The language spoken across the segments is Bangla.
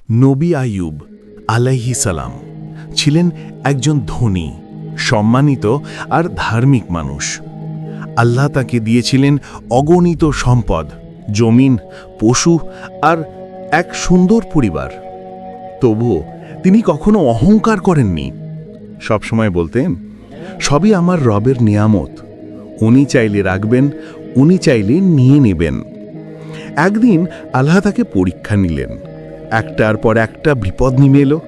নবী আইয়ুব আলাইহিস সালাম ছিলেন একজন ধনী, সম্মানিত আর ধার্মিক মানুষ। আল্লাহ তাকে দিয়েছিলেন অগণিত সম্পদ, জমিন, পশু আর এক সুন্দর পরিবার। তবুও তিনি কখনো অহংকার করেননি। সবসময় বলতেন, সবই আমার রবের নিয়ামত, উনি চাইলে রাখবেন, উনি চাইলে নিয়ে নেবেন। একদিন আল্লাহ তাকে পরীক্ষা নিলেন। একটার পর একটা বিপদ নেমে এলো,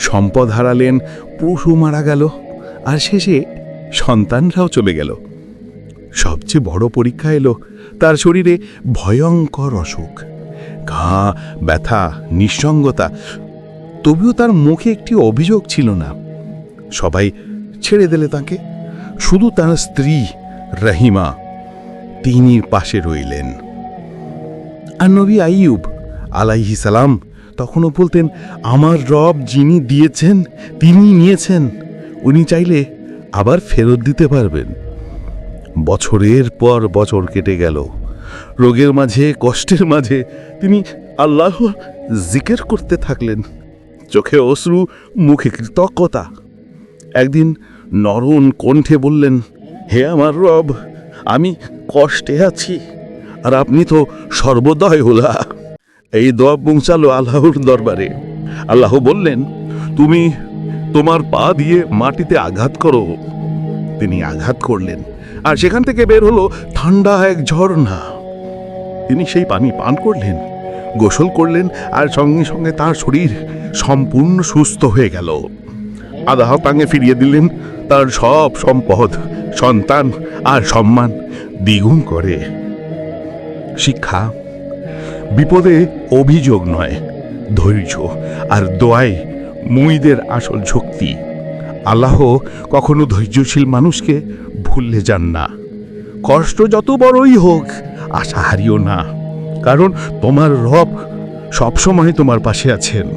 সম্পদ হারালেন, পশু মারা গেল, আর শেষে সন্তানরাও চলে গেল। সবচেয়ে বড় পরীক্ষা এলো তার শরীরে ভয়ঙ্কর অসুখ, ঘা, ব্যথা, নিঃসঙ্গতা। তবুও তার মুখে একটি অভিযোগ ছিল না। সবাই ছেড়ে দিলে তাকে, শুধু তার স্ত্রী রহিমা তিনি পাশে রইলেন। আর নবী আইয়ুব আলাইহিস সালাম তখনও বলতেন, আমার রব যিনি দিয়েছেন তিনি নিয়েছেন, উনি চাইলে আবার ফেরত দিতে পারবেন। বছরের পর বছর কেটে গেল। রোগের মাঝে, কষ্টের মাঝে তিনি আল্লাহর জিকির করতে থাকলেন। চোখে অশ্রু, মুখে কৃতজ্ঞতা। একদিন নরম কণ্ঠে বললেন, হে আমার রব, আমি কষ্টে আছি, আর আপনি তো সর্বদয়ওয়ালা। এই দোয়া পৌঁছালো আল্লাহর দরবারে। আল্লাহ বললেন, তুমি তোমার পা দিয়ে মাটিতে আঘাত করো। তিনি আঘাত করলেন, আর সেখান থেকে বের হলো ঠান্ডা এক ঝর্ণা। তিনি সেই পানি পান করলেন, গোসল করলেন, আর সঙ্গে সঙ্গে তার শরীর সম্পূর্ণ সুস্থ হয়ে গেল। আল্লাহ তাকে ফিরিয়ে দিলেন তার সব সম্পদ, সন্তান আর সম্মান দ্বিগুণ করে। শিক্ষা: বিপদে অভিযোগ নয়, ধৈর্য আর দোয়াই মুমিনদের আসল শক্তি। আল্লাহ কখনো ধৈর্যশীল মানুষকে ভুললে যান না। কষ্ট যত বড়ই হোক, আশা হারিও না, কারণ তোমার রব সবসময় তোমার পাশে আছেন।